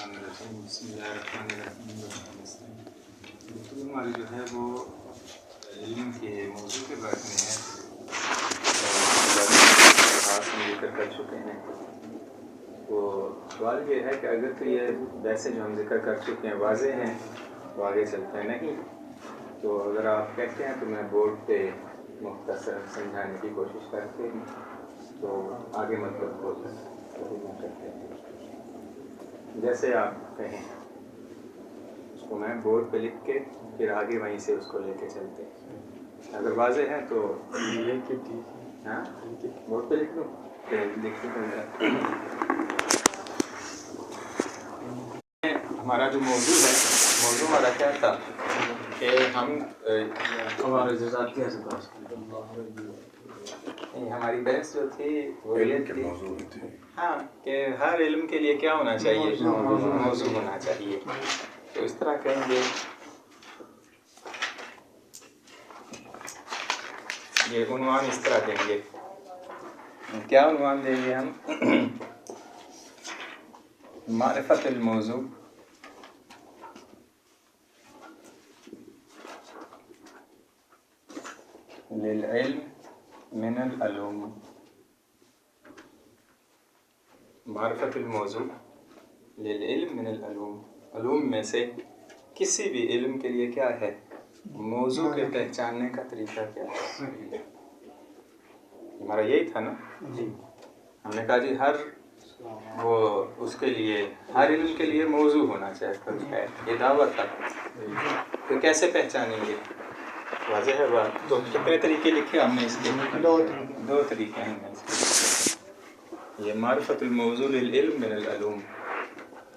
بسم اللہ الرحمن الرحیم۔ گفتگو ہماری جو ہے وہ علم کے موضوع کے بارے میں ہے، خاص ہم ذکر کر چکے ہیں۔ تو سوال یہ ہے کہ اگر تو یہ ویسے جو ہم ذکر کر چکے ہیں واضح ہیں تو آگے چلتے ہیں، نہیں تو اگر آپ کہتے ہیں تو میں بورڈ پہ مختصر سمجھانے کی کوشش کرتے ہیں، تو آگے مطلب کو ترجمہ کرتے ہیں جیسے آپ کہیں۔ اس کو میں بورڈ پہ لکھ کے پھر آگے وہیں سے اس کو لے کے چلتے ہیں۔ اگر واضح ہے تو ہاں بورڈ پہ لکھ لوں، لکھ لوں۔ ہمارا جو موضوع ہے، موضوع ہمارا کیا تھا کہ ہم ہماری بحث جو تھی وہ یہ تھی ہاں کہ ہر علم کے لیے کیا ہونا چاہیے، موضوع ہونا چاہیے۔ تو اس طرح کہیں گے، یہ عنوان اس طرح دیں گے۔ کیا عنوان دیں گے ہم؟ معرفت الموضوع للعلم من العلوم۔ معرفت الموضوع للعلم من العلوم، علوم میں سے کسی بھی علم کے لیے کیا ہے، موضوع کے پہچاننے کا طریقہ کیا ہے۔ ہمارا یہی تھا نا جی۔ ہم نے کہا جی ہر وہ اس کے لیے، ہر علم کے لیے موضوع ہونا چاہیے، یہ دعوت تھا۔ تو کیسے پہچانیں گے؟ واضح ہے بات۔ تو کتنے طریقے لکھے ہم نے اس کے؟ دو طریقے ہیں اس کے۔ یہ معرفت الموضوع للعلم من العلوم،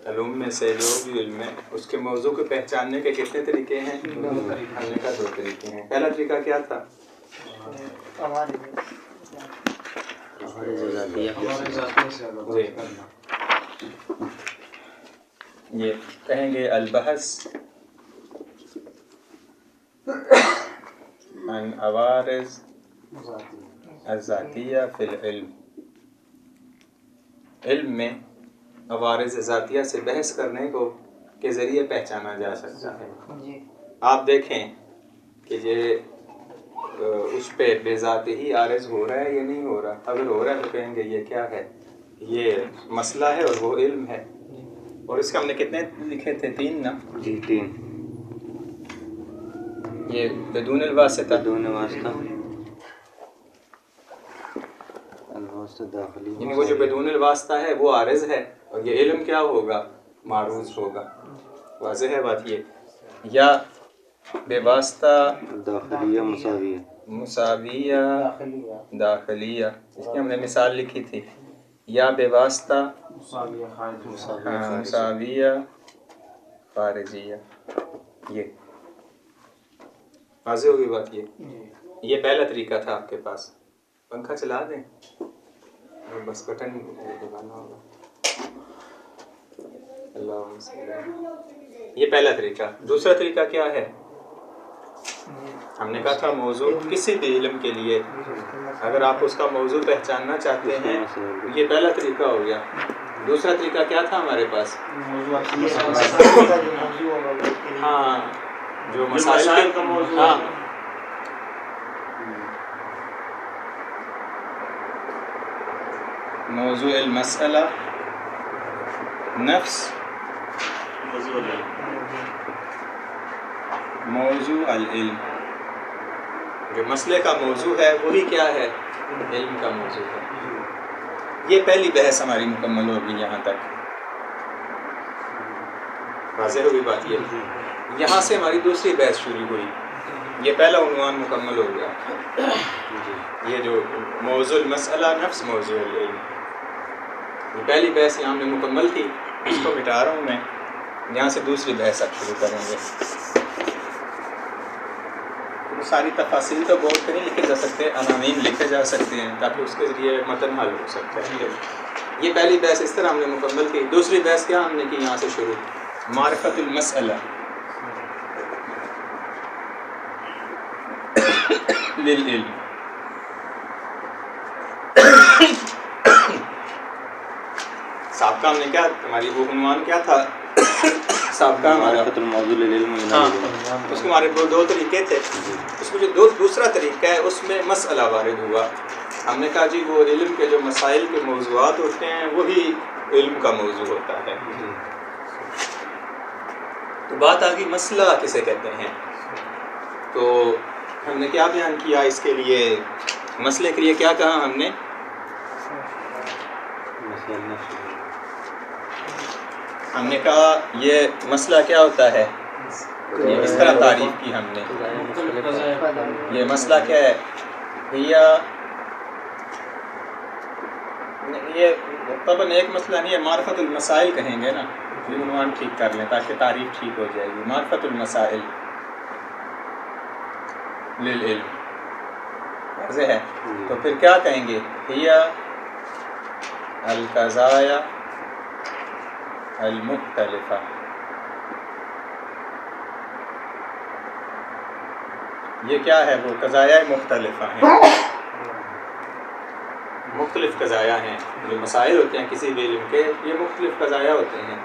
علوم میں سے جو بھی علم ہے اس کے موضوع کو پہچاننے کے کتنے طریقے ہیں؟ ہم نے کہا دو طریقے ہیں۔ پہلا طریقہ کیا تھا؟ جی یہ کہیں گے البحث عن عوارض الذاتیہ فی العلم، علم میں عوارض ذاتیہ سے بحث کرنے کو کے ذریعے پہچانا جا سکتا ہے۔ آپ دیکھیں کہ یہ اس پہ بے ذات ہی عارض ہو رہا ہے یا نہیں ہو رہا۔ اگر ہو رہا ہے تو کہیں گے یہ کیا ہے، یہ مسئلہ ہے اور وہ علم ہے۔ اور اس کا ہم نے کتنے لکھے تھے؟ 3 نا جی 3۔ یہ بدون الواسطہ، بدون واسطہ، الواسطہ داخلی، یعنی وہ جو بدون الواسطہ ہے وہ عارض ہے، اور یہ علم کیا ہوگا، معروض ہوگا۔ واضح ہے بات یہ۔ یا بے واسطہ داخلیہ مساویہ، مساویہ داخلیہ، اس کی ہم نے مثال لکھی تھی۔ یا بے واسطہ مساویہ خارجیہ، یہ واضح ہوگی بات۔ یہ پہلا طریقہ تھا آپ کے پاس۔ پنکھا چلا دیں اور بس بٹن دبانا ہوگا۔ اللہم صلی اللہ علیہ وسلم۔ یہ پہلا طریقہ۔ دوسرا طریقہ کیا ہے؟ ہم نے کہا تھا موضوع کسی بھی علم کے لیے اگر آپ اس کا موضوع پہچاننا چاہتے ہیں، یہ پہلا طریقہ ہو گیا۔ دوسرا طریقہ کیا تھا ہمارے پاس؟ ہاں جو مسائل کا موضوع، ہاں موضوع المسئلہ نفس موضوع العلم، جو مسئلے کا موضوع ہے وہی کیا ہے، علم کا موضوع ہے۔ یہ پہلی بحث ہماری مکمل ہوگی یہاں تک۔ واضح ہوگی بات یہ۔ یہاں سے ہماری دوسری بحث شروع ہوئی۔ یہ پہلا عنوان مکمل ہو گیا، یہ جو موضوع المسئلہ نفس موضوع العلم، یہ پہلی بحث یہاں ہم نے مکمل کی، اس کو مٹا رہا ہوں میں۔ یہاں سے دوسری بحث اب شروع کریں گے۔ ساری تفاصیل تو بورڈ پہ نہیں لکھے جا سکتے، عناوین لکھے جا سکتے ہیں تاکہ اس کے ذریعے متن حل ہو سکتا ہے۔ یہ پہلی بحث اس طرح ہم نے مکمل کی۔ دوسری بحث کیا ہم نے کی یہاں سے شروع؟ معرفت المسئلہ للعلم، سابقہ ہم نے کیا ہماری وہ عنوان کیا تھا سابقہ ہمارا؟ معرفت الموضوع للعلم من ہاں العلوم۔ اس کے ہمارے دو طریقے تھے، اس میں جو دوسرا طریقہ ہے اس میں مسئلہ وارد ہوا. ہم نے کہا جی وہ علم کے جو مسائل کے موضوعات ہوتے ہیں وہی علم کا موضوع ہوتا ہے. تو بات آ گئی مسئلہ کسے کہتے ہیں. تو ہم نے کیا بیان کیا اس کے لیے، مسئلے کے لیے کیا کہا ہم نے؟ ہم نے کہا یہ مسئلہ کیا ہوتا ہے، یہ اس طرح تعریف کی ہم نے. یہ مسئلہ کیا ہے؟ یہ طبعاً ایک مسئلہ نہیں ہے، معرفت المسائل کہیں گے نا، یہ عنوان ٹھیک کر لیں تاکہ تعریف ٹھیک ہو جائے گی. معرفت المسائل للعلم واضح ہے. تو پھر کیا کہیں گے؟ ہی القضایا المختلفہ. یہ کیا ہے؟ وہ قضایا مختلفہ ہیں، مختلف قضایا ہیں. جو مسائل ہوتے ہیں کسی بھی علم کے یہ مختلف قضایا ہوتے ہیں.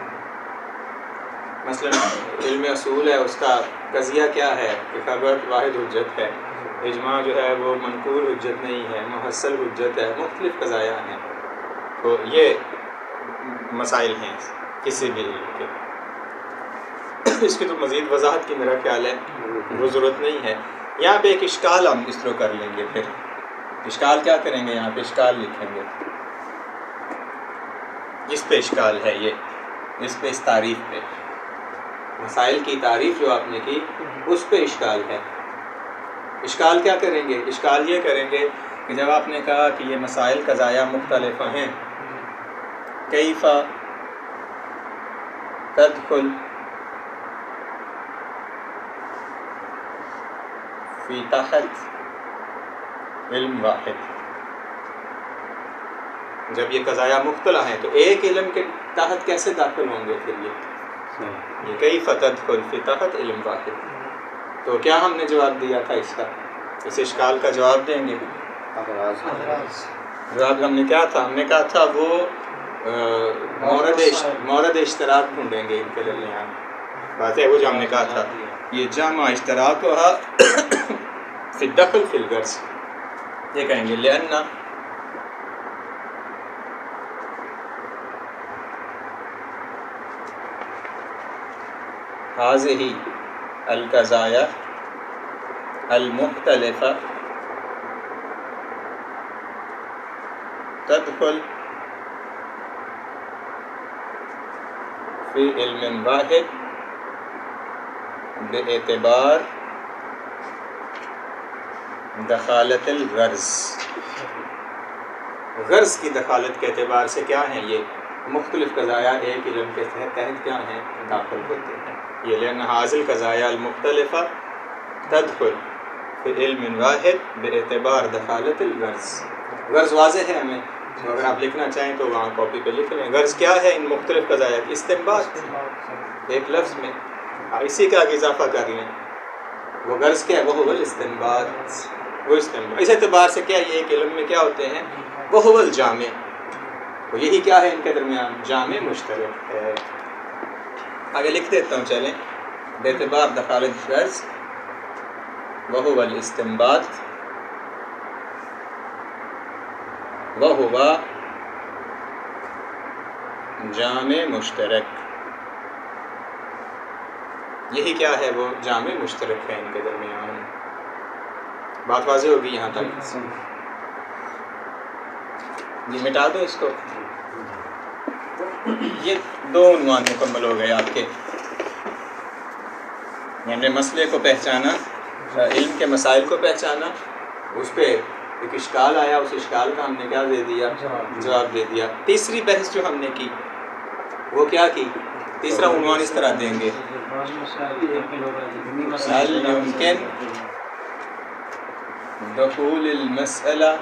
مثلا علم اصول ہے، اس کا قضیہ کیا ہے کہ خبر واحد حجت ہے، اجماع جو ہے وہ منقول حجت نہیں ہے، محصل حجت ہے، مختلف قضایا ہیں. تو یہ مسائل ہیں کسی بھی علم کے. اس کی تو مزید وضاحت کی میرا خیال ہے وہ ضرورت نہیں ہے. یہاں پہ ایک اشکال ہم اس طرح کر لیں گے. پھر اشکال کیا کریں گے؟ یہاں پہ اشکال لکھیں گے. اس پہ اشکال ہے، یہ اس پہ اس تعریف پہ مسائل کی تعریف جو آپ نے کی اس پہ اشکال ہے. اشکال کیا کریں گے؟ اشکال یہ کریں گے کہ جب آپ نے کہا کہ یہ مسائل قضایا مختلف ہیں، کیف تدخل فی تحت علم واحد. جب یہ قضایا مختلف ہیں تو ایک علم کے تحت کیسے داخل ہوں گے؟ پھر یہ کیف تدخل فی تحت علم واحد. تو کیا ہم نے جواب دیا تھا اس کا؟ اس اشکال کا جواب دیں گے. جواب ہم نے کیا تھا؟ ہم نے کہا تھا وہ مورد اشتراک ڈھونڈیں گے ان کے درمیان. بات ہے وہ جو ہم نے کہا تھا یہ جمع اشتراک ہوا فی الدخل فی الغرض. یہ کہیں گے لأن هذه القضايا المختلفة تدخل في علم واحد باعتبار دخالت الغرض. غرض کی دخالت کے اعتبار سے کیا ہیں یہ مختلف قضایا ایک علم کے تحت کیا ہیں داخل ہوتے ہیں. یہ لأن هذه القضايا المختلفة تدخل في علم واحد باعتبار دخالت الغرض. غرض واضح ہے ہمیں، تو اگر آپ لکھنا چاہیں تو وہاں کاپی پہ لکھ لیں. غرض کیا ہے ان مختلف قضایا کی؟ استنباط. ایک لفظ میں اسی کا اضافہ کر لیں. وہ غرض کیا ہے؟ وہ الاستنباط. وہ استنباط اس اعتبار سے کیا یہ ایک علم میں کیا ہوتے ہیں؟ وہ الجامع. وہ یہی کیا ہے ان کے درمیان؟ جامع مشترک ہے. آگے لکھ دیتا ہوں چلیں. باعتبار دخالت غرض وهو الاستنباط وهو جامع مشترک. یہی کیا ہے؟ وہ جامع مشترک ہے ان کے درمیان. بات واضح ہوگی یہاں تک؟ یہ مٹا دو اس کو. یہ دو عنوان مکمل ہو گئے آپ کے. ہم نے مسئلے کو پہچانا، علم کے مسائل کو پہچانا، اس پہ ایک اشکال آیا، اس اشکال کا ہم نے کیا دے دیا؟ جواب دے دیا. تیسری بحث جو ہم نے کی وہ کیا کی؟ تیسرا عنوان اس طرح دیں گے هل يمكن دخول المسألة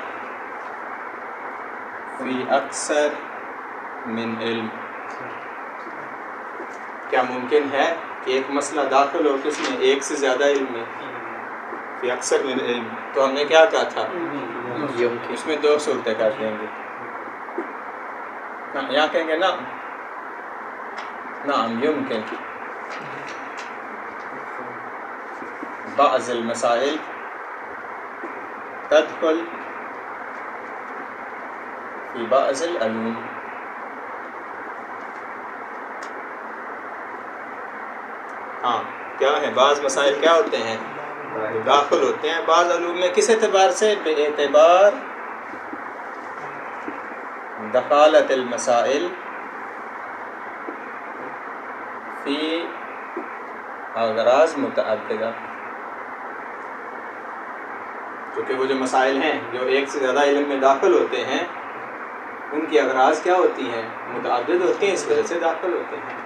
في أكثر من علم. کیا ممکن ہے کہ ایک مسئلہ داخل ہو کس میں؟ ایک سے زیادہ علم میں. فی اکثر من علم تو ہم نے کیا کہا تھا؟ اس میں دو صورتیں کر دیں گے. یہاں کہیں گے نا نعم يمكن بعض المسائل تدخل في بعض العلوم. ہاں کیا ہے بعض مسائل کیا ہوتے ہیں داخل ہوتے ہیں بعض علوم میں کس اعتبار سے بے اعتبار دخالت المسائل فی اغراض متعددہ. کیونکہ وہ جو مسائل ہیں جو ایک سے زیادہ علم میں داخل ہوتے ہیں ان کی اغراض کیا ہوتی ہیں متعدد ہوتی ہیں اس وجہ سے داخل ہوتے ہیں.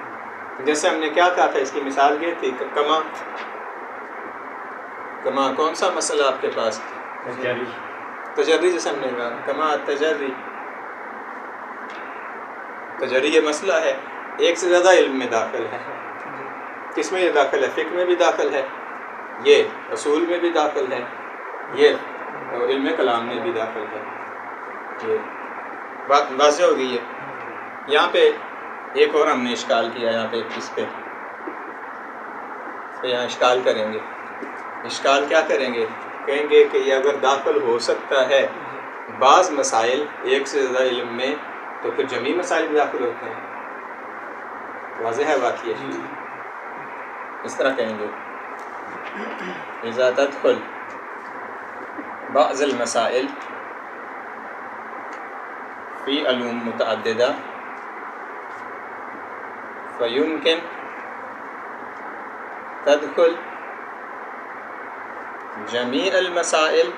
جیسے ہم نے کیا کہا تھا اس کی مثال یہ تھی کما کون سا مسئلہ آپ کے پاس تجری جیسے ہم نے کہا کما تجری یہ مسئلہ ہے ایک سے زیادہ علم میں داخل ہے. کس میں یہ داخل ہے فقہ میں بھی داخل ہے یہ اصول میں بھی داخل ہے یہ علم کلام میں بھی داخل ہے. یہ بات واضح ہو گئی ہے. یہاں پہ ایک اور ہم نے اشکال کیا یہاں پہ اس پہ یہاں اشکال کریں گے. اشکال کیا کریں گے کہیں گے کہ یہ اگر داخل ہو سکتا ہے بعض مسائل ایک سے زیادہ علم میں تو پھر جمیع مسائل بھی داخل ہوتے ہیں. واضح ہے بات یہ اس طرح کہیں گے اذا تدخل بعض المسائل فی علوم متعددہ فیمکن تدخل جمیع المسائل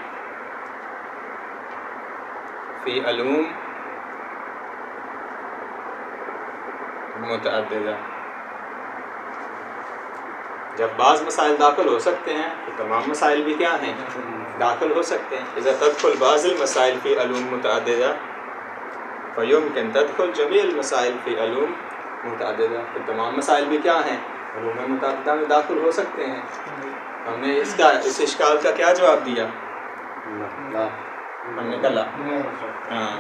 فی علوم متعددہ. جب بعض مسائل داخل ہو سکتے ہیں تو تمام مسائل بھی کیا ہیں داخل ہو سکتے ہیں. اذا تدخل بعض المسائل فی علوم متعددہ فیمکن تدخل جمیع المسائل فی علوم متعددہ. تو تمام مسائل بھی کیا ہیں علوم متعددہ میں داخل ہو سکتے ہیں. ہم نے اس اشکال کا کیا جواب دیا ہم نے کہا ہاں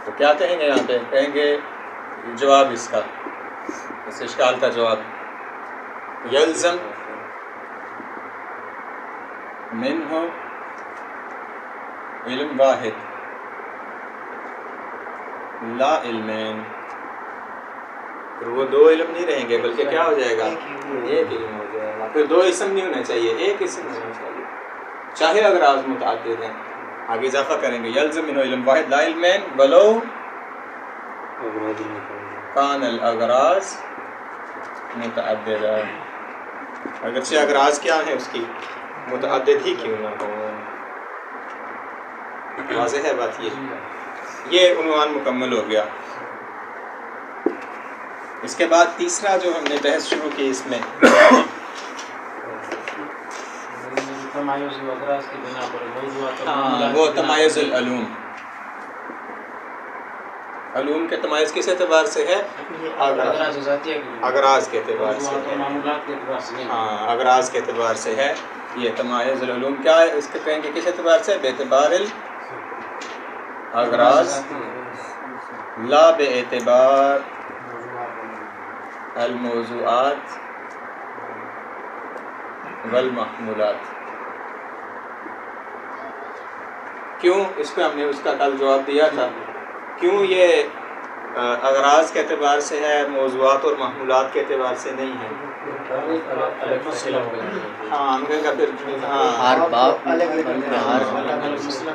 تو کیا کہیں گے یہاں پہ کہیں گے جواب اس کا اس اشکال کا جواب یلزم منہ علم واحد لا علمین. پھر وہ دو علم نہیں رہیں گے بلکہ کیا ہو جائے گا ایک علم ہو جائے گا. پھر دو اسم نہیں ہونے چاہیے ایک اسم ہونا چاہیے چاہے اغراض متعدد ہیں. آگے اضافہ کریں گے یلزم منہ علم واحد لا علمین ولو کان الاغراض متعددہ. اگرچہ اغراض کیا ہیں اس کی متعدد ہی کیوں نہ ہو. واضح ہے بات یہ عنوان مکمل ہو گیا. اس کے بعد تیسرا جو ہم نے بحث شروع کی اس میں وہ تمایز العلوم. علوم کے تمایز کس اعتبار سے ہے اغراض کے اعتبار سے. ہاں اغراض کے اعتبار سے ہے یہ تمایز العلوم. کیا ہے اس کے کہیں گے کس اعتبار سے بے اعتبار اغراض لا بے اعتبار الموضوعات والمحمولات. کیوں اس پہ ہم نے اس کا کل جواب دیا تھا کیوں یہ اغراض کے اعتبار سے ہے موضوعات اور محمولات کے اعتبار سے نہیں ہے. ہاں ہم کہیں گے پھر ہر باب ہر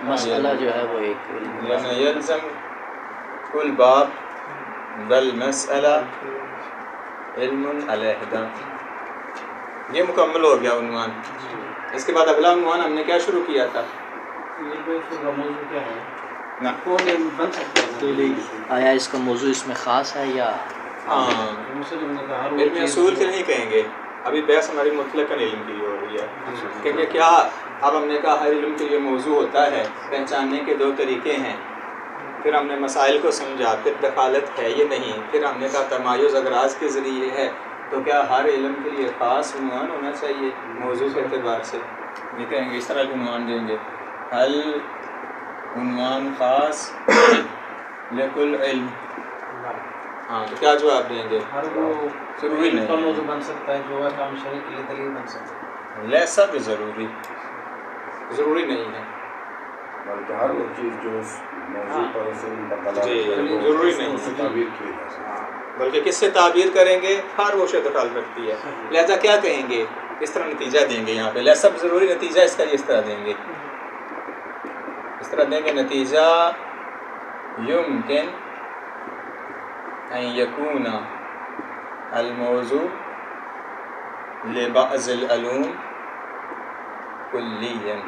مسئلہ جو ہے وہ ایک یلزم کل باب والمسئلہ علم علیحدہ. یہ مکمل ہو گیا عنوان. اس کے بعد اگلا عنوان ہم نے کیا شروع کیا تھا آیا اس کا موضوع اس میں خاص ہے یا علم اصول کے نہیں کہیں گے. ابھی بحث ہماری مطلق علم کے لیے ہو رہی ہے کیونکہ کیا اب ہم نے کہا ہر علم کے لیے موضوع ہوتا ہے پہچاننے کے دو طریقے ہیں. پھر ہم نے مسائل کو سمجھا پھر دخالت ہے یہ نہیں. پھر ہم نے کہا تمایز اغراض کے ذریعے ہے. تو کیا ہر علم کے لیے خاص عنوان ہونا چاہیے موضوع کے اعتبار سے. یہ کہیں گے اس طرح عنوان دیں گے هل عنوان خاص لکل علم؟ ہاں تو کیا جواب دیں گے؟ ہر وہ ضروری نہیں کا موضوع بن سکتا ہے جو ہے کام شرعی کے لیے دلیل بن سکتا ہے. لیسا بضروری، ضروری نہیں ہے. بلکہ ہر وہ چیز جو اس موضوع پر اسے جی ضروری نہیں ہے، تعبیر کی جا سکتی. بلکہ کس سے تعبیر کریں گے ہر وہ شے دخل رکھتی ہے. لہذا کیا کہیں گے، اس طرح نتیجہ دیں گے. یہاں پہ لیسا ضروری نتیجہ اس کا اس طرح دیں گے، اس طرح دیں گے نتیجہ یمکن ان یکون الموضوع لبعض العلوم کلیاً.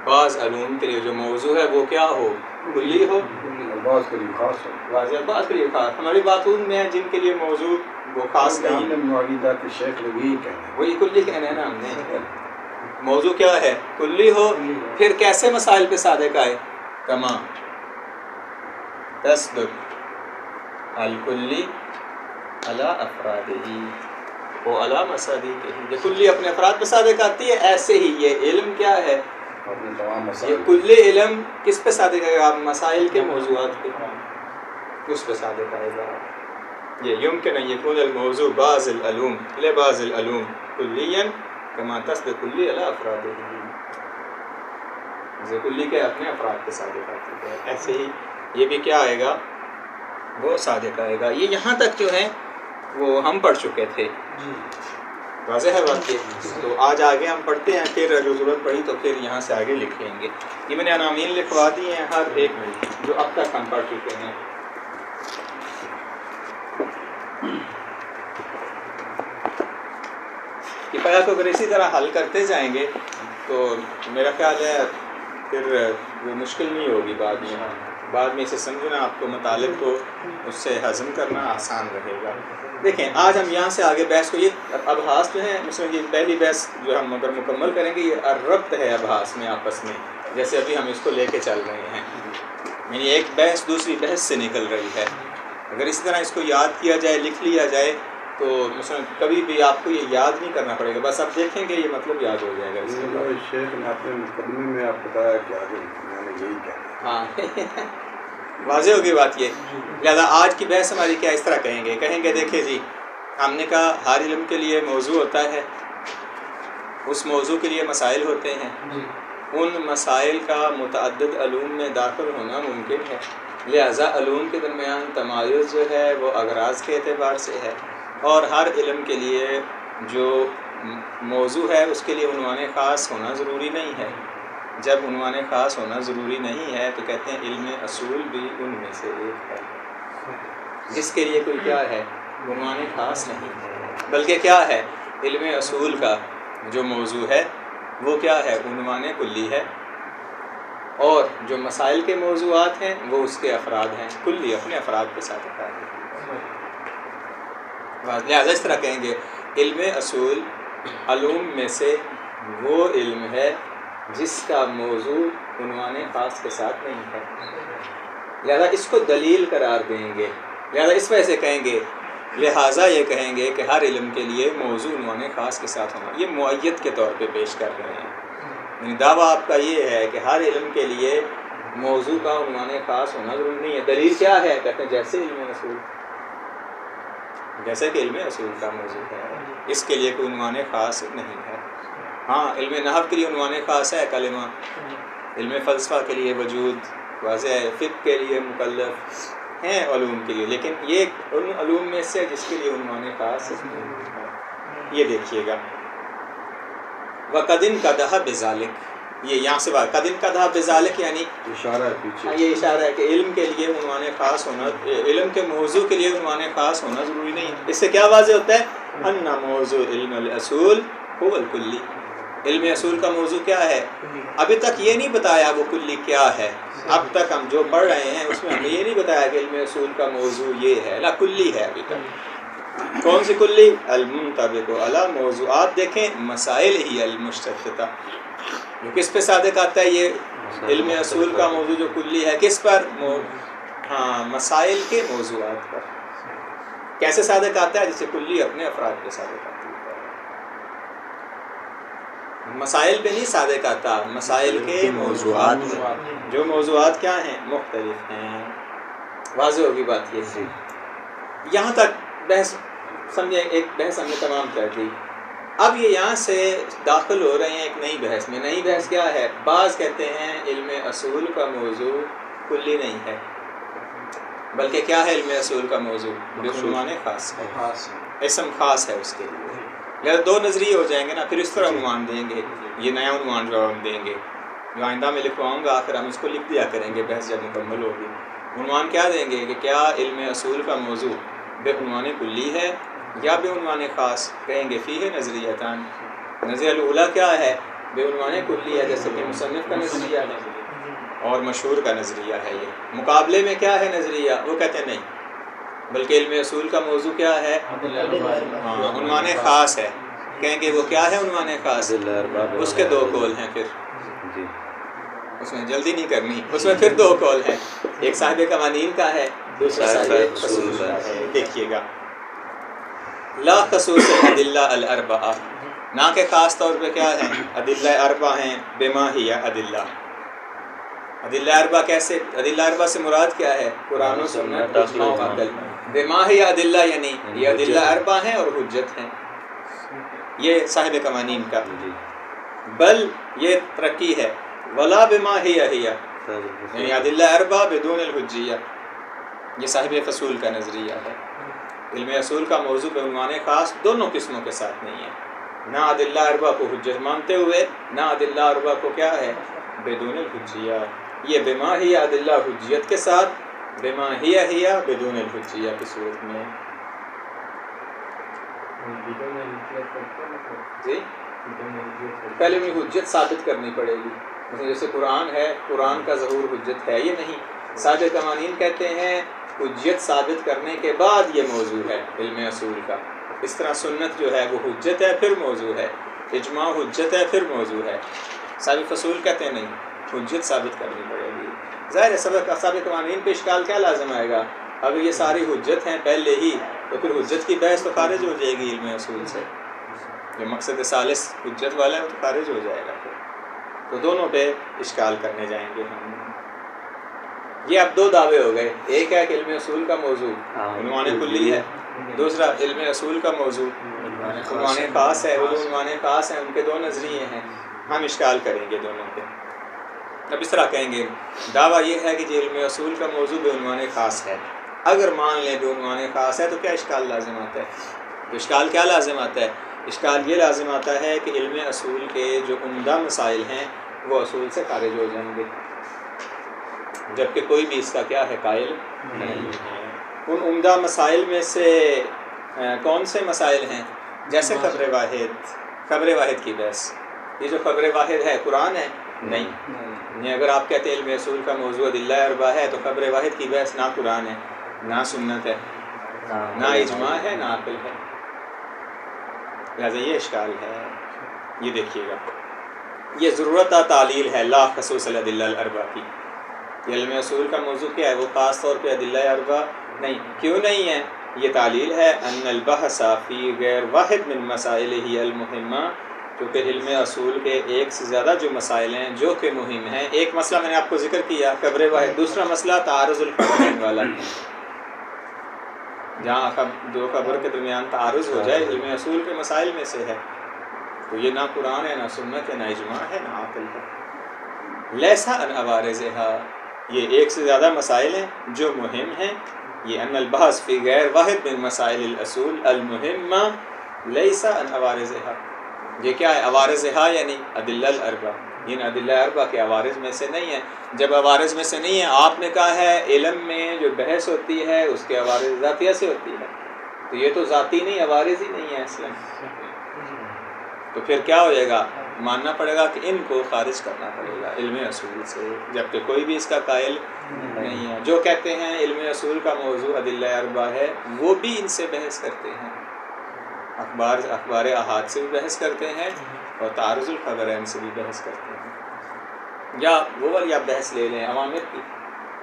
بعض علوم کے لیے جو موضوع ہے وہ کیا ہو، کلی ہو. بعض کے لیے خاص ہے. واضح بعض کے لیے خاص. ہماری باتوں میں ہیں جن کے لیے موضوع وہ خاص ہم نہیں نے ہے، معاہدہ کے شیخ نے یہی کہنا ہے. وہی کلی کہنا ہے نا ہم نے. موضوع کیا ہے، کلی ہو. پھر کیسے مسائل پہ صادق آئے، کما تصدق الکلی علی افرادہ و علی مصادیقہ. یہ کلی اپنے افراد پہ صادق آتی ہے، ایسے ہی یہ علم کیا ہے، اپنے تمام یہ مسائل کلی علم کس پہ صادق آئے گا، مسائل کے موضوعات پہ اس پہ صادق آئے گا. یہ یمکن ان یکون الموضوع بعض العلوم لبعض العلوم کلیاً کما تصدق کلی علی افرادہ. یہ کلی کے اپنے افراد پہ صادق آتی ہے، ایسے ہی یہ بھی کیا آئے گا، وہ صادق آئے گا. یہ یہاں تک جو ہے وہ ہم پڑھ چکے تھے. واضح ہے بات یہ. تو آج آگے ہم پڑھتے ہیں، پھر اگر ضرورت پڑی تو پھر یہاں سے آگے لکھ لیں گے. یہ میں نے عناوین لکھوا دی ہیں ہر ایک جو اب تک ہم پڑھ چکے ہیں. کفایہ کو اگر اسی طرح حل کرتے جائیں گے تو میرا خیال ہے پھر وہ مشکل نہیں ہوگی بعد میں اسے سمجھنا، آپ کو مطالب کو اس سے ہضم کرنا آسان رہے گا. دیکھیں آج ہم یہاں سے آگے بحث کو، یہ ابحاث جو ہیں مثلا یہ پہلی بحث جو ہم اگر مکمل کریں گے یہ ربط ہے ابحاث میں آپس میں، جیسے ابھی ہم اس کو لے کے چل رہے ہیں. یعنی ایک بحث دوسری بحث سے نکل رہی ہے. اگر اسی طرح اس کو یاد کیا جائے، لکھ لیا جائے تو مثلا کبھی بھی آپ کو یہ یاد نہیں کرنا پڑے گا، بس آپ دیکھیں گے یہ مطلب یاد ہو جائے گا اس کے بعد. شیخ نے اپنے مقدمے میں آپ بتایا کہ آگے میں نے یہی کہنا ہے. ہاں واضح ہوگی بات یہ. لہذا آج کی بحث ہماری کیا اس طرح کہیں گے دیکھیں جی ہم نے کہا ہر علم کے لیے موضوع ہوتا ہے، اس موضوع کے لیے مسائل ہوتے ہیں، ان مسائل کا متعدد علوم میں داخل ہونا ممکن ہے. لہذا علوم کے درمیان تمایز جو ہے وہ اغراض کے اعتبار سے ہے، اور ہر علم کے لیے جو موضوع ہے اس کے لیے عنوان خاص ہونا ضروری نہیں ہے. جب عنوان خاص ہونا ضروری نہیں ہے تو کہتے ہیں علم اصول بھی ان میں سے ایک ہے، جس کے لیے کوئی کیا ہے، عنوان خاص نہیں ہے، بلکہ کیا ہے، علم اصول کا جو موضوع ہے وہ کیا ہے، عنوان کلی ہے. اور جو مسائل کے موضوعات ہیں وہ اس کے افراد ہیں، کلی اپنے افراد کے ساتھ ہے. لہٰذا اس طرح کہیں گے علم اصول علوم میں سے وہ علم ہے جس کا موضوع عنوان خاص کے ساتھ نہیں ہے. لہذا اس کو دلیل قرار دیں گے. لہذا اس وجہ سے کہیں گے، لہٰذا یہ کہیں گے کہ ہر علم کے لیے موضوع عنوان خاص کے ساتھ ہونا. یہ معیت کے طور پہ پیش کر رہے ہیں. یعنی دعویٰ آپ کا یہ ہے کہ ہر علم کے لیے موضوع کا عنوان خاص ہونا ضروری نہیں ہے. دلیل کیا ہے، کہتے ہیں جیسے علم اصول، جیسے کہ علم اصول کا موضوع ہے اس کے لیے کوئی عنوان خاص نہیں ہے. ہاں علم نحو کے لیے عنوان خاص ہے کلمہ، علم فلسفہ کے لیے وجود، واضح ہے، فقہ کے لیے مکلف ہیں علوم کے لیے، لیکن یہ ان علوم میں سے جس کے لیے عنوان خاص نہیں ہے. یہ دیکھیے گا وَقَدْ انْقَدَحَ بِذَلِكَ، یہ یہاں سے بات قَدْ انْقَدَحَ بِذَلِكَ یعنی اشارہ ہے پیچھے. یہ اشارہ ہے کہ علم کے لیے عنوان خاص ہونا، علم کے موضوع کے لیے عنوان خاص ہونا ضروری نہیں ہے. اس سے کیا واضح ہوتا ہے، ان موضوع علم الاصول هو الکلی. علم اصول کا موضوع کیا ہے، ابھی تک یہ نہیں بتایا وہ کلی کیا ہے. اب تک ہم جو پڑھ رہے ہیں اس میں ہم نے یہ نہیں بتایا کہ علم اصول کا موضوع یہ ہے، لا کلی ہے ابھی تک. کون سی کلی، المنطبق علی موضوعات. دیکھیں مسائل ہی المشتتہ، جو کس پہ صادق آتا ہے، یہ علم اصول کا موضوع جو کلی ہے کس پر، ہاں مسائل کے موضوعات پر. کیسے صادق آتا ہے، جسے کلی اپنے افراد پہ صادق آتی ہے. مسائل پہ نہیں صادق آتا، مسائل کے موضوعات پہ، جو موضوعات کیا ہیں، مختلف ہیں. واضح ہوگی بات یہ. یہاں تک بحث سمجھے، ایک بحث ہم نے تمام کر دی. اب یہ یہاں سے داخل ہو رہے ہیں ایک نئی بحث میں. نئی بحث کیا ہے؟ بعض کہتے ہیں علم اصول کا موضوع کلی نہیں ہے، بلکہ کیا ہے علم اصول کا موضوع؟ عنوان خاص ہے، اسم خاص ہے اس کے لیے. لہٰذا دو نظریے ہو جائیں گے نا، پھر اس طرح عنوان دیں گے. یہ نیا عنوان جو ہم دیں گے، جو آئندہ میں لکھواؤں گا، آخر ہم اس کو لکھ دیا کریں گے بحث جب مکمل ہوگی. عنوان کیا دیں گے کہ کیا علم اصول کا موضوع بے عنوان کلی ہے یا بے عنوان خاص؟ کہیں گے فیہ نظریتان. نظریہ الاولیٰ کیا ہے؟ بے عنوان کلی ہے، جیسے کہ مصنف کا نظریہ ہے اور مشہور کا نظریہ ہے. یہ مقابلے میں کیا ہے نظریہ؟ وہ کہتے ہیں نہیں، بلکہ علم اصول کا موضوع کیا ہے؟ عنوان خاص ہے. کہیں گے وہ کیا ہے عنوان خاص؟ اس کے دو قول ہیں. پھر اس میں جلدی نہیں کرنی، اس میں پھر دو قول ہیں. ایک صاحب قوانین کا ہے، دوسرا صاحب فصول کا ہے. دیکھیے گا، لا خصوص الادلہ الاربعہ، نہ کہ خاص طور پہ کیا ہے ادلہ اربع ہیں. بما ہی ادلہ، ادلہ اربع کیسے؟ ادلہ اربع سے مراد کیا ہے؟ قرآن و سنت، اجماع و عقل. بما ہی ادلہ یعنی یہ ادلہ اربع ہیں اور حجت ہیں. یہ صاحب قوانین کا. بل یہ ترقی ہے، ولا بما ہی یعنی ادلہ اربع بدون الحجیہ. یہ صاحب فصول کا نظریہ ہے. علم اصول کا موضوع بے عنوان خاص دونوں قسموں کے ساتھ نہیں ہے، نہ ادلہ اربع کو حجت مانتے ہوئے، نہ ادلہ اربع کو کیا ہے بدون الحجیہ. یہ بما ہی ادلہ حجیت کے ساتھ، بما ہی بدون الحجیہ کی صورت میں. جی پہلے میں حجت ثابت کرنی پڑے گی. مثلا جیسے قرآن ہے، قرآن کا ظہور حجت ہے، یہ نہیں. صاحب قوانین کہتے ہیں حجت ثابت کرنے کے بعد یہ موضوع ہے علم اصول کا. اس طرح سنت جو ہے وہ حجت ہے پھر موضوع ہے، اجماع حجت ہے پھر موضوع ہے. صاحب فصول کہتے ہیں نہیں، حجت ثابت کرنی پڑے گی. ظاہر ہے صاحب قوانین پہ اشکال کیا لازم آئے گا؟ اگر یہ ساری حجت ہیں پہلے ہی تو پھر حجت کی بحث تو خارج ہو جائے گی علم اصول سے. جو مقصد ثالث حجت والا ہے وہ تو خارج ہو جائے گا. تو دونوں پہ اشکال کرنے جائیں گے ہم. یہ اب دو دعوے ہو گئے. ایک ہے کہ علم اصول کا موضوع عنوان کلی ہے، دوسرا علم اصول کا موضوع عنوان خاص ہے. وہ جو عنوان خاص ہیں ان کے دو نظریے ہیں، ہم اشکال کریں گے دونوں پہ. اب اس طرح کہیں گے دعویٰ یہ ہے کہ علم اصول کا موضوع بے عنوان خاص ہے. اگر مان لیں بے عنوان خاص ہے تو کیا اشکال لازم آتا ہے؟ تو اشکال کیا لازم آتا ہے؟ اشکال یہ لازم آتا ہے کہ علم اصول کے جو عمدہ مسائل ہیں وہ اصول سے خارج ہو جائیں گے، جبکہ کوئی بھی اس کا کیا ہے قائل نہیں ہے. ان عمدہ مسائل میں سے کون سے مسائل ہیں؟ جیسے خبر واحد کی بحث. یہ جو خبر واحد ہے قرآن ہے؟ نہیں. اگر آپ کہتے ہیں علم اصول کا موضوع ادلہ اربع ہے تو خبر واحد کی بحث نہ قرآن ہے، نہ سنت ہے، نہ اجماع ہے، نہ عقل ہے. لہٰذا یہ اشکال ہے. یہ دیکھیے گا، یہ ضرورت تعلیل ہے لا خصوص الادلہ الاربع کی. علم اصول کا موضوع کیا ہے؟ وہ خاص طور پہ ادلہ اربع نہیں. کیوں نہیں ہے؟ یہ تعلیل ہے ان البحث فی غیر واحد من مسائلہ المہمہ، کیونکہ علم اصول کے ایک سے زیادہ جو مسائل ہیں جو کہ مہم ہیں. ایک مسئلہ میں نے آپ کو ذکر کیا خبر واحد، دوسرا مسئلہ تعارض الخبرین والا، جہاں دو خبر کے درمیان تعارض ہو جائے علم اصول کے مسائل میں سے ہے. تو یہ نہ قرآن ہے، نہ سنت ہے، نہ اجماع ہے، نہ عقل ہے. لیسا ان عوارضہا، یہ ایک سے زیادہ مسائل ہیں جو مہم ہیں. یہ ان البحث فی غیر واحد من مسائل الاصول المہمہ لیسا ان عوارضہا. یہ کیا ہے؟ عوارضہا یعنی ادلہ الاربع. ان ادلہ اربع کے عوارض میں سے نہیں ہے. جب عوارض میں سے نہیں ہے، آپ نے کہا ہے علم میں جو بحث ہوتی ہے اس کے عوارض ذاتیہ سے ہوتی ہے، تو یہ تو ذاتی نہیں، عوارض ہی نہیں ہے اصلا. تو پھر کیا ہو جائے گا؟ ماننا پڑے گا کہ ان کو خارج کرنا پڑے گا علم اصول سے، جبکہ کوئی بھی اس کا قائل نہیں ہے. جو کہتے ہیں علم اصول کا موضوع ادلہ اربع ہے وہ بھی ان سے بحث کرتے ہیں، اخبار احاد سے بھی بحث کرتے ہیں اور تعارض الخبرین سے بھی بحث کرتے ہیں. یا وہ والی آپ بحث لے لیں اوامر کی،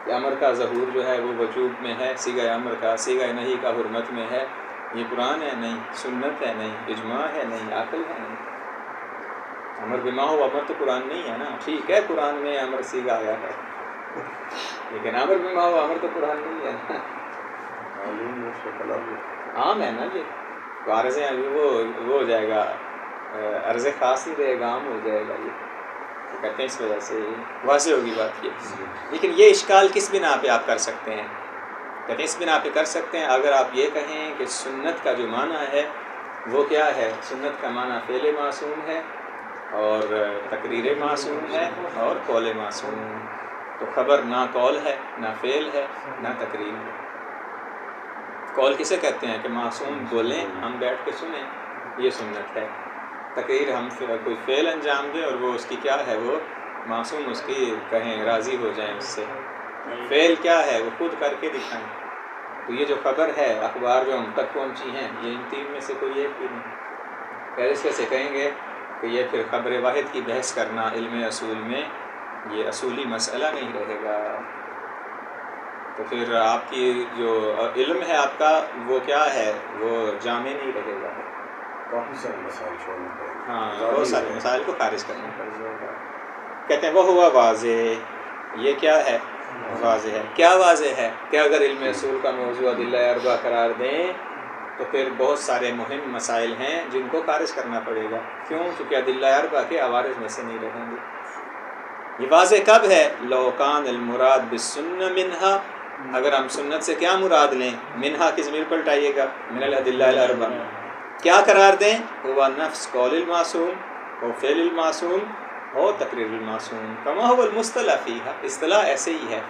کہ امر کا ظہور جو ہے وہ وجوب میں ہے، صیغہ امر کا، صیغہ نہی کا حرمت میں ہے. یہ قرآن ہے نہیں، سنت ہے نہیں، اجماع ہے نہیں، عقل ہے نہیں. امر بما ہو امر تو قرآن نہیں ہے نا. ٹھیک ہے قرآن میں امر سیگا آیا ہے لیکن امر بما ہو امر تو قرآن نہیں ہے نا. معلوم ہے اس کا کلام عام ہے نا یہ تو عرض وہ ہو جائے گا عرض خاص ہی رہے گا عام ہو جائے گا. یہ تو کہتے ہیں اس وجہ سے واضح ہوگی بات یہ. لیکن یہ اشکال کس بنا پہ آپ کر سکتے ہیں؟ کہتے ہیں اس بنا پہ کر سکتے ہیں اگر آپ یہ کہیں کہ سنت کا جو معنی ہے وہ کیا ہے. سنت کا معنی فعل معصوم ہے اور تقریر معصوم ہے اور قول معصوم. تو خبر نہ قول ہے نہ فعل ہے نہ تقریر ہے. قول کسے کہتے ہیں کہ معصوم بولیں ہم بیٹھ کے سنیں یہ سنت ہے. تقریر ہم کوئی فعل انجام دیں اور وہ اس کی کیا ہے وہ معصوم اس کی کہیں راضی ہو جائیں اس سے. فعل کیا ہے وہ خود کر کے دکھائیں. تو یہ جو خبر ہے اخبار جو ہم تک پہنچی ہیں یہ ان تین میں سے کوئی ایک بھی نہیں. پہلے اس سے کہیں گے کہ یہ پھر خبر واحد کی بحث کرنا علم اصول میں یہ اصولی مسئلہ نہیں رہے گا. تو پھر آپ کی جو علم ہے آپ کا وہ کیا ہے وہ جامع نہیں رہے گا. کافی سارے مسائل چھوڑنے پڑیں گے. ہاں بہت سارے مسائل کو خارج کرنا پڑ جائے گا. کہتے ہیں وہ ہوا واضح. یہ کیا ہے واضح ہے. کیا واضح ہے کہ اگر علم اصول کا موضوع ادلہ اربعہ قرار دیں تو پھر بہت سارے مہم مسائل ہیں جن کو خارج کرنا پڑے گا. کیوں؟ چونکہ ادلہ اربعہ کے عوارض میں سے نہیں رہیں گے. یہ واضح کب ہے؟ لو کان المراد بالسنہ منہا. اگر ہم سنت سے کیا مراد لیں منہا کی ضمیر پلٹائیے گا من الادلہ الاربعہ کیا قرار دیں؟ ہوا نفس قول المعصوم و فعل المعصوم و تقریر المعصوم کما هو المصطلح فیہا. اصطلاح ایسے ہی ہے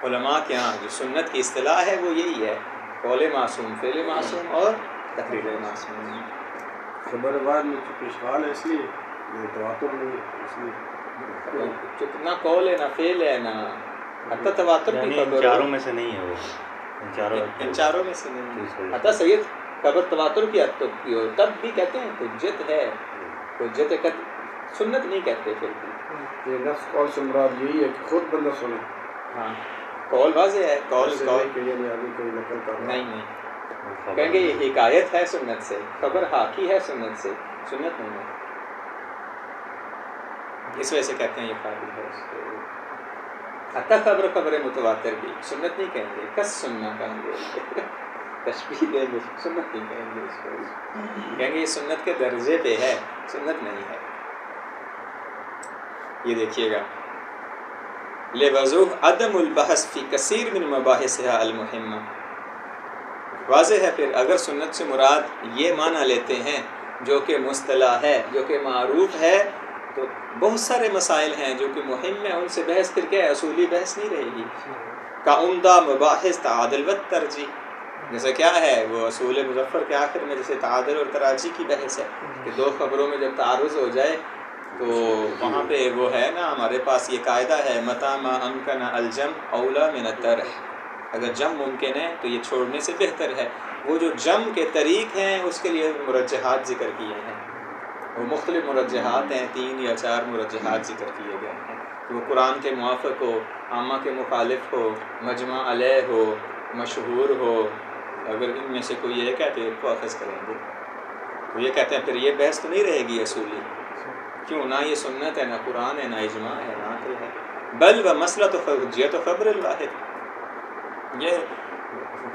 علماء کے ہاں جو سنت کی اصطلاح ہے وہ یہی ہے قول معصوم فعل معصوم اور تقریر معصوم. خبر واحد میں چونکہ اشکال ہے اس لیے یہ تواتر نہیں ہے اس لیے نہ قول ہے نہ فعل ہے نہ حتی تواتر کی یعنی ان خبر چاروں میں سے نہیں ہے وہ. ان چاروں میں سے نہیں. حتی سید خبر تواتر کی حد تک کی ہو تب بھی کہتے ہیں حجت ہے. حجت سنت نہیں کہتے پھر بھی. یہ نفس قول سے مراد یہی ہے کہ خود بندہ سنے. ہاں قول واضح ہے. قول ایسے نہیں کہ یعنی آگے کوئی نقل کر رہا ہے. نہیں کہیں گے یہ حکایت ہے سنت سے. خبر حاکی ہے سنت سے سنت نہیں ہے. اس وجہ سے کہتے ہیں یہ قابل ہے اس کے. حتی خبر متواتر بھی سنت نہیں کہیں گے. کس سننا کہیں گے تشبیہ دیں گے سنت نہیں کہیں گے. اس کو کہیں گے یہ سنت کے درجے پہ ہے سنت نہیں ہے. یہ دیکھیے گا لِوَضُوحِ عَدَمُ الْبَحْثِ فِي كَثِيرٍ مِّن مَبَاحِثِهَا الْمُهِمَّةِ. واضح ہے پھر اگر سنت سے مراد یہ معنی لیتے ہیں جو کہ مصطلح ہے جو کہ معروف ہے تو بہت سارے مسائل ہیں جو کہ مہم ہیں ان سے بحث پھر کیا ہے اصولی بحث نہیں رہے گی. کا عمدہ مباحث تعادل و ترجیح جیسے کیا ہے وہ اصول مظفر کے آخر میں جیسے تعادل اور تراجی کی بحث ہے کہ دو خبروں میں جب تعارض ہو جائے تو وہاں پہ وہ ہے نا ہمارے پاس یہ قاعدہ ہے متى ما امکن الجمع اولا من الترک. اگر جم ممکن ہے تو یہ چھوڑنے سے بہتر ہے. وہ جو جم کے طریق ہیں اس کے لیے مرجحات ذکر کیے ہیں. وہ مختلف مرجحات ہیں 3 یا 4 مرجحات ذکر کیے گئے ہیں. وہ قرآن کے موافق ہو عامہ کے مخالف ہو مجمع علیہ ہو مشہور ہو. اگر ان میں سے کوئی ایک ہے تو ایک کو اخذ کریں گے. تو یہ کہتے ہیں پھر یہ بحث تو نہیں رہے گی اصولی. کیوں؟ نہ یہ سنت ہے نہ قرآن ہے نہ اجماع ہے نہ عقل ہے. بل و مسئلہ تو حجیت و خبر الواحد یہ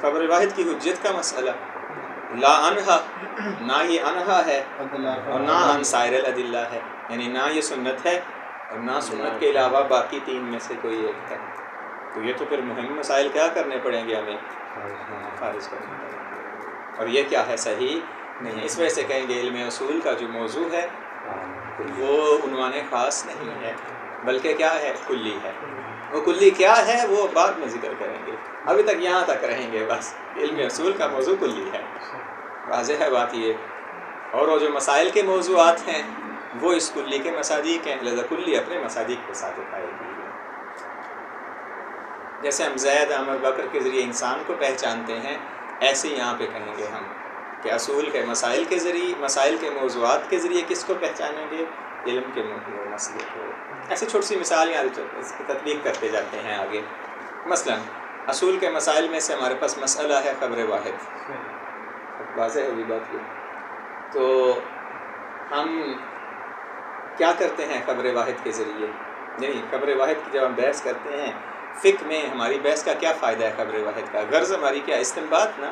خبر الواحد کی حجیت کا مسئلہ. لا انہا نہ یہ انہا ہے اور نہ ان سائر الادلہ ہے. یعنی نہ یہ سنت ہے اور نہ سنت کے علاوہ باقی 3 میں سے کوئی ایک ہے. تو یہ تو پھر مہم مسائل کیا کرنے پڑیں گے ہمیں خارج کرنے پڑیں گے. اور یہ کیا ہے صحیح نہیں ہے. اس وجہ سے کہیں گے علم اصول کا جو موضوع ہے وہ عنوان خاص نہیں ہے بلکہ کیا ہے کلی ہے. وہ کلی کیا ہے وہ بعد میں ذکر کریں گے. ابھی تک یہاں تک رہیں گے بس. علم اصول کا موضوع کلی ہے. واضح ہے بات یہ. اور وہ جو مسائل کے موضوعات ہیں وہ اس کلی کے مصادیق ہیں. لہذا کلی اپنے مصادیق کے ساتھ اٹھائے گی. جیسے ہم زید عمر بکر کے ذریعے انسان کو پہچانتے ہیں ایسے یہاں پہ کہیں گے ہم کہ اصول کے مسائل کے ذریعے مسائل کے موضوعات کے ذریعے کس کو پہچانیں گے؟ علم کے مسئلے کو. ایسے چھوٹی سی مثال یہاں اس کی تطبیق کرتے جاتے ہیں آگے. مثلا اصول کے مسائل میں سے ہمارے پاس مسئلہ ہے خبر واحد. واضح ہوگی بات یہ. تو ہم کیا کرتے ہیں خبر واحد کے ذریعے، یعنی خبر واحد کی جب ہم بحث کرتے ہیں فقہ میں ہماری بحث کا کیا فائدہ ہے خبر واحد کا؟ غرض ہماری کیا استنباط نا،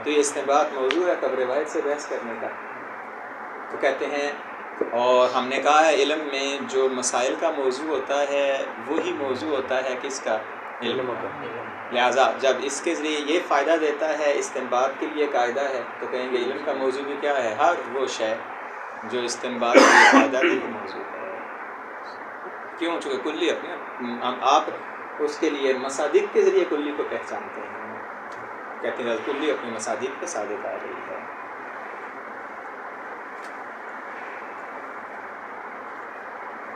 تو یہ استنباط موضوع ہے خبر واحد سے بحث کرنے کا۔ تو کہتے ہیں، اور ہم نے کہا ہے علم میں جو مسائل کا موضوع ہوتا ہے وہی موضوع ہوتا ہے کس کا؟ علم کا۔ لہٰذا جب اس کے ذریعے یہ فائدہ دیتا ہے، استنباط کے لیے قاعدہ ہے، تو کہیں گے علم کا موضوع بھی کیا ہے؟ ہر وہ شے جو استنباط کے لیے فائدہ دے وہ موضوع ہے۔ کیوں؟ چونکہ کلی اپنے آپ اس کے لیے مصادیق کے ذریعے کلی کو پہچانتے ہیں، کہتے ہیں کلی اپنی مصادیق پہ صادق آ رہی ہے۔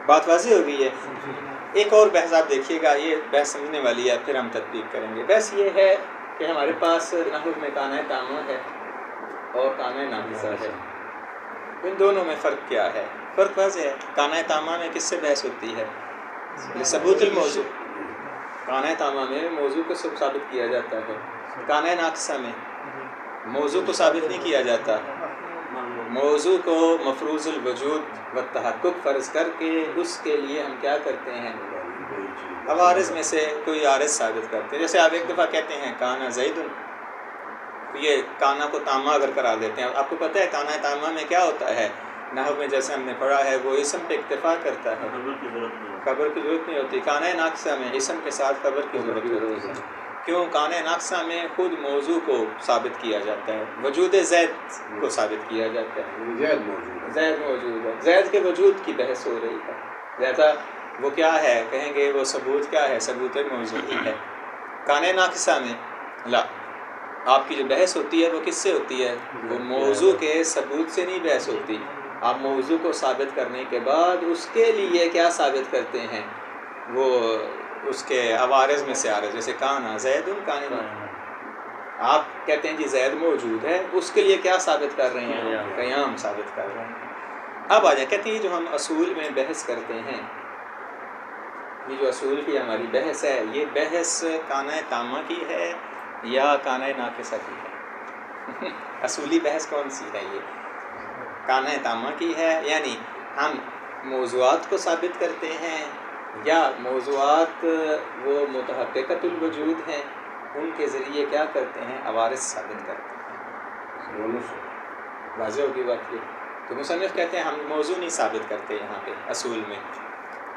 بات واضح ہو گئی ہے؟ ایک اور بحث آپ دیکھیے گا، یہ بحث سمجھنے والی ہے، پھر ہم تطبیق کریں گے۔ بحث یہ ہے کہ ہمارے پاس نحو میں کانہ تامہ ہے اور کانہ ناقصہ ہے، ان دونوں میں فرق کیا ہے؟ فرق واضح ہے۔ کانہ تامہ میں کس سے بحث ہوتی ہے؟ ثبوت الموضوع۔ کانہ تامہ میں موضوع کو ثابت کیا جاتا ہے، کانہ ناقصہ میں موضوع کو ثابت نہیں کیا جاتا، موضوع کو مفروض الوجود و تحقق فرض کر کے اس کے لیے ہم کیا کرتے ہیں؟ عوارض میں سے کوئی عارض ثابت کرتے ہیں۔ جیسے آپ ایک دفعہ کہتے ہیں کانا زید، یہ کانا کو تامہ اگر قرار دیتے ہیں، آپ کو پتہ ہے کانا تامہ میں کیا ہوتا ہے؟ نحو میں جیسے ہم نے پڑھا ہے وہ اسم پہ اکتفا کرتا ہے، خبر کی ضرورت نہیں ہوتی۔ کانا ناقصہ میں اسم کے ساتھ خبر کی ضرورت ہوتی ہے۔ کیوں؟ کانا ناقصہ میں خود موضوع کو ثابت کیا جاتا ہے، وجود زید کو ثابت کیا جاتا ہے، زید موجود ہے، زید کے وجود کی بحث ہو رہی ہے، لہذا وہ کیا ہے؟ کہیں گے وہ ثبوت کیا ہے؟ ثبوت موضوعی ہے۔ کانا ناقصہ میں لا، آپ کی جو بحث ہوتی ہے وہ کس سے ہوتی ہے؟ وہ موضوع کے ثبوت سے نہیں بحث ہوتی، آپ موضوع کو ثابت کرنے کے بعد اس کے لیے کیا ثابت کرتے ہیں؟ وہ اس کے عوارض میں سے عارض، جیسے کانا زید کانا، آپ کہتے ہیں جی زید موجود ہے، اس کے لیے کیا ثابت کر رہے ہیں؟ قیام ثابت کر رہے ہیں۔ اب آ جائیں، کہتے ہیں جو ہم اصول میں بحث کرتے ہیں، یہ جو اصول کی ہماری بحث ہے، یہ بحث کانہ تامہ کی ہے یا کانہ ناقصہ کی ہے؟ اصولی بحث کون سی ہے؟ یہ کانہ تامہ کی ہے، یعنی ہم موضوعات کو ثابت کرتے ہیں یا موضوعات وہ متحققۃ الوجود ہیں، ان کے ذریعے کیا کرتے ہیں؟ عوارض ثابت کرتے ہیں۔ واضح ہوگی بات یہ؟ تو مصنف کہتے ہیں ہم موضوع نہیں ثابت کرتے یہاں پہ اصول میں،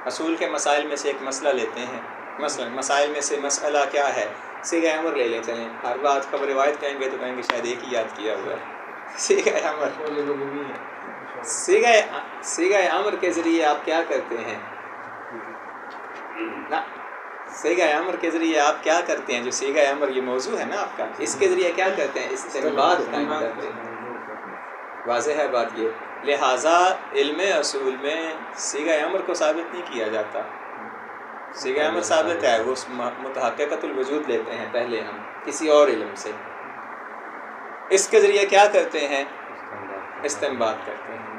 اصول کے مسائل میں سے ایک مسئلہ لیتے ہیں، مثلا مسائل میں سے مسئلہ کیا ہے؟ صیغہ امر لے لیں، چلیں ہر بات خبر روایت کہیں گے تو کہیں گے شاید ایک ہی یاد کیا ہوا ہے، صیغہ امر، صیغہ امر کے ذریعے آپ کیا کرتے ہیں؟ صیغہ امر کے ذریعے آپ کیا کرتے ہیں؟ جو صیغہ امر یہ موضوع ہے نا آپ کا، اس کے ذریعے کیا کرتے ہیں؟ استنباط قائم کرتے ہیں۔ واضح ہے بات یہ؟ لہٰذا علم اصول میں صیغہ امر کو ثابت نہیں کیا جاتا، صیغہ امر ثابت ہے وہ متحققۃ الوجود لیتے ہیں پہلے ہم کسی اور علم سے، اس کے ذریعے کیا کرتے ہیں؟ استنباط کرتے ہیں۔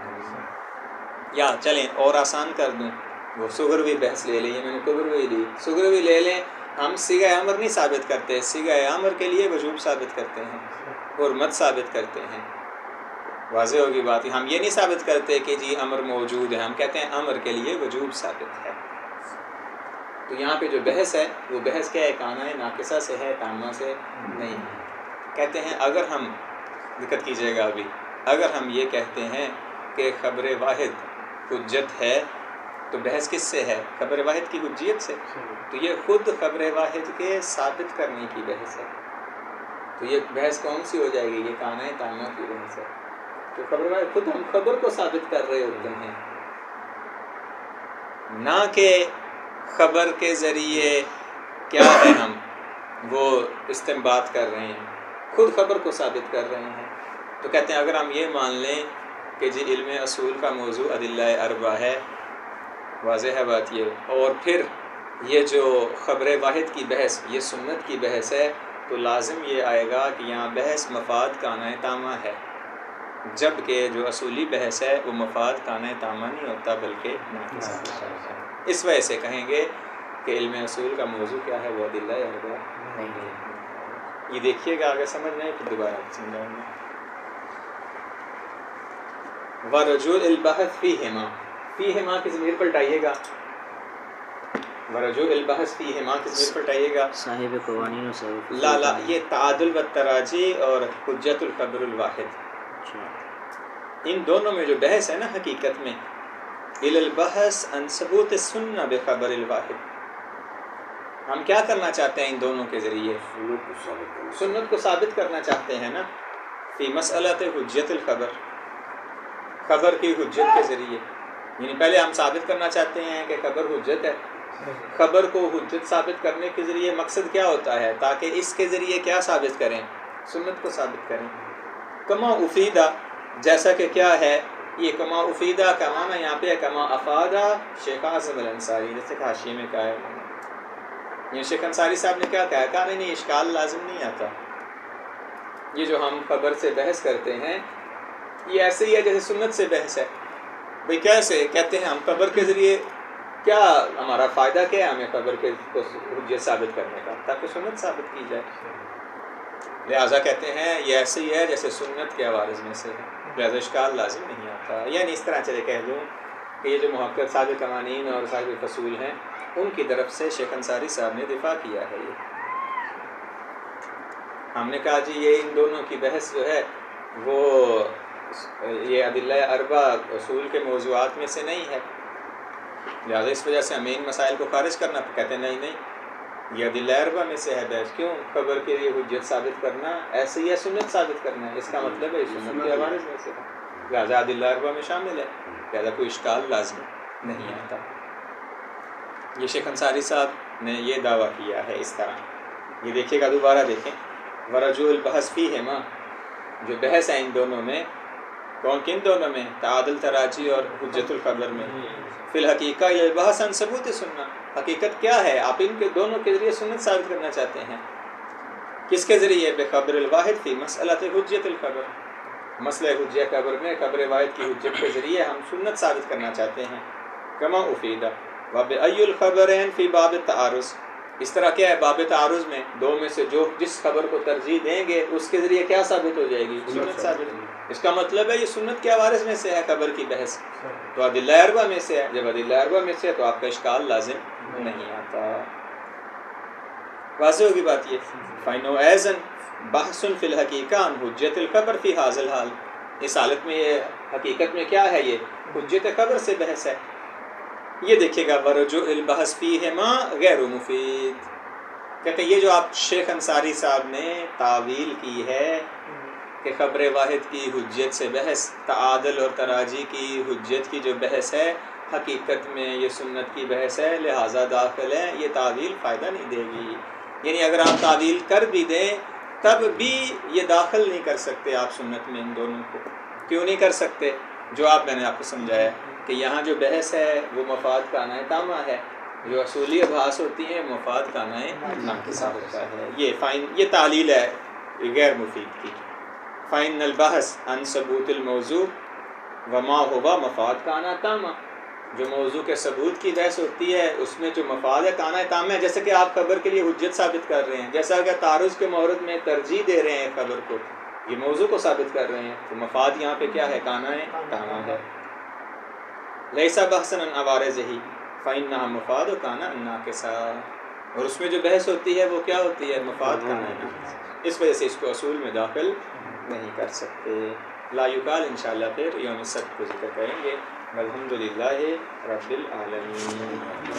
یا چلیں اور آسان کر دوں، وہ سغروی بحث لے لیں، یہ میں نے کبروی لی، سغروی لے لیں، ہم صیغہ امر نہیں ثابت کرتے، صیغہ امر کے لیے وجوب ثابت کرتے ہیں، حرمت ثابت کرتے ہیں۔ واضح ہوگی بات، ہم یہ نہیں ثابت کرتے کہ جی امر موجود ہے، ہم کہتے ہیں امر کے لیے وجوب ثابت ہے۔ تو یہاں پہ جو بحث ہے وہ بحث کیا ہے؟ کانہ ناقصہ سے ہے، تامہ سے نہیں۔ کہتے ہیں اگر ہم، دقت کیجیے گا ابھی، اگر ہم یہ کہتے ہیں کہ خبر واحد حجت ہے تو بحث کس سے ہے؟ خبر واحد کی حجیت سے، تو یہ خود خبر واحد کے ثابت کرنے کی بحث ہے، تو یہ بحث کون سی ہو جائے گی؟ یہ کانہ تامہ کی بحث ہے، تو خبر واحد خود ہم خبر کو ثابت کر رہے ہوتے ہیں، نہ کہ خبر کے ذریعے کیا ہے ہم وہ استنباط کر رہے ہیں، خود خبر کو ثابت کر رہے ہیں۔ تو کہتے ہیں اگر ہم یہ مان لیں کہ جی علم اصول کا موضوع ادلہ اربع ہے، واضح ہے بات یہ، اور پھر یہ جو خبر واحد کی بحث یہ سنت کی بحث ہے، تو لازم یہ آئے گا کہ یہاں بحث مفاد کانہ تامہ ہے، جبکہ جو اصولی بحث ہے وہ مفاد کانہ تامہ نہیں ہوتا بلکہ ناقصہ ہوتا ہے۔ اس وجہ سے کہیں گے کہ علم اصول کا موضوع کیا ہے؟ وہ ادلہ اربع نہیں ہے۔ یہ دیکھیے گا، اگر سمجھ نہیں پھر دوبارہ سمجھاؤں گا۔ وَرُجُوعُ الْبَحْثِ فِيهِمَا، فیہما کی ضمیر پلٹائیے گا، ورجوع البحث فیہما کی ضمیر پلٹائیے گا. صاحب قوانین و صاحب لا یہ تعادل و تراجی اور حجت الخبر الواحد، ان دونوں میں جو بحث ہے نا حقیقت میں، الی البحث عن ثبوت السنہ بخبر الواحد، ہم کیا کرنا چاہتے ہیں ان دونوں کے ذریعے؟ سنت کو ثابت کرنا چاہتے ہیں نا. فی مسئلۃ حجت الخبر، خبر کی حجت کے ذریعے، یعنی پہلے ہم ثابت کرنا چاہتے ہیں کہ خبر حجت ہے. خبر کو حجت ثابت کرنے کے ذریعے مقصد کیا ہوتا ہے؟ تاکہ اس کے ذریعے کیا ثابت کریں؟ سنت کو ثابت کریں. کما افیدہ، جیسا کہ کیا ہے یہ کما افیدہ کا معنی یہاں پہ ہے کما افادہ شیخ اعظم الانصاری، جیسے کہ حاشیے میں کہا ہے. یہ شیخ انصاری صاحب نے کیا کہا نہیں اشکال لازم نہیں آتا. یہ جو ہم خبر سے بحث کرتے ہیں یہ ایسے ہی ہے جیسے سنت سے بحث ہے. بھئی کیسے؟ کہتے ہیں ہم خبر کے ذریعے کیا ہمارا فائدہ کیا ہے ہمیں خبر کے حجت ثابت کرنے کا؟ تاکہ سنت ثابت کی جائے. لہٰذا کہتے ہیں یہ ایسے ہی ہے جیسے سنت کے عوارض میں سے ہے، لہٰذا اشکال لازم نہیں آتا. یعنی اس طرح چلے کہہ دوں کہ یہ جو محقق صاحب قوانین اور صاحب فصول ہیں ان کی طرف سے شیخ انصاری صاحب نے دفاع کیا ہے. ہم نے کہا جی یہ ان دونوں کی بحث جو ہے وہ یہ ادلہ اربع اصول کے موضوعات میں سے نہیں ہے، لہٰذا اس وجہ سے ہمیں ان مسائل کو خارج کرنا. کہتے ہیں نہیں یہ ادلہ اربع میں سے ہے بحث. کیوں؟ خبر کے لیے حجت ثابت کرنا ایسے ہی ہے سنت ثابت کرنا ہے، اس کا مطلب ہے سنت کے حوالے میں سے ہے، لہٰذا ادلہ اربع میں شامل ہے، لہٰذا کوئی اشکال لازم نہیں آتا. یہ شیخ انصاری صاحب نے یہ دعویٰ کیا ہے اس طرح. یہ دیکھیے گا دوبارہ دیکھیں، ورجوع البحث فیہما، جو بحث ہے ان دونوں میں، کن دونوں میں؟ تعادل تراجی اور حجت الخبر میں. فی الحقیقہ یہ بحث عن ثبوت سنہ، حقیقت کیا ہے؟ آپ ان کے دونوں کے ذریعے سنت ثابت کرنا چاہتے ہیں. کس کے ذریعے؟ بخبر الواحد فی مسئلۃ حجت الخبر، مسئلہ حجت خبر میں خبر واحد کی حجت کے ذریعے ہم سنت ثابت کرنا چاہتے ہیں. کما افیدہ وبأی الخبرین فی باب التعارض، اس طرح کیا ہے باب تعارض میں دو میں سے جو جس خبر کو ترجیح دیں گے اس کے ذریعے کیا ثابت ہو جائے گی؟ سنت ثابت. اس کا مطلب ہے یہ سنت کے عوارض میں سے ہے خبر کی بحث، تو ادلہ اربع میں سے ہے. جب ادلہ اربع میں سے ہے تو آپ کا اشکال لازم نہیں آتا. واضح ہوگی بات یہ. فَإِنَّهُ أَيْضًا بَحْثٌ فِي الْحَقِيقَةِ عَنْ حُجَّةِ الْخَبَرِ فِي هَذَا الْحَالِ، اس حالت میں یہ حقیقت میں کیا ہے؟ یہ حجت خبر سے بحث ہے. یہ دیکھیے گا ورجوع البحث فیہما غیر مفید. کہتے ہیں یہ جو آپ شیخ انصاری صاحب نے تعویل کی ہے کہ خبر واحد کی حجت سے بحث، تعادل اور تراجی کی حجت کی جو بحث ہے حقیقت میں یہ سنت کی بحث ہے، لہٰذا داخل ہے. یہ تعویل فائدہ نہیں دے گی. یعنی اگر آپ تعویل کر بھی دیں تب بھی یہ داخل نہیں کر سکتے آپ سنت میں ان دونوں کو. کیوں نہیں کر سکتے؟ جو میں نے آپ کو سمجھایا کہ یہاں جو بحث ہے وہ مفاد کانہ تامہ ہے، جو اصولی ابحاث ہوتی ہیں مفاد کانہ ناقصہ ہوتا ہے. یہ تعلیل ہے غیر مفید کی. فَإِنَّ الْبَحْثَ عَنْ ثُبُوتِ الْمَوْضُوعِ وَمَا هُوَ مَفَاد کانہ تامہ، جو موضوع کے ثبوت کی بحث ہوتی ہے اس میں جو مفاد ہے کانہ تامہ ہے. جیسے کہ آپ خبر کے لیے حجت ثابت کر رہے ہیں، جیسا کہ تعارض کے مورد میں ترجیح دے رہے ہیں خبر کو، یہ موضوع کو ثابت کر رہے ہیں، تو مفاد یہاں پہ کیا ہے؟ کانہ تامہ ہے. لیسا بحثاً عن عوارضہ فإنہا مفاد کانہ ناقصہ، اور اس میں جو بحث ہوتی ہے وہ کیا ہوتی ہے؟ مفاد کانہ ناقصہ. اس وجہ سے اس کو اصول میں داخل نہیں کر سکتے. لا یقال انشاءاللہ پھر یوم السبت کو ذکر کریں گے. الحمدللہ رب العالمین.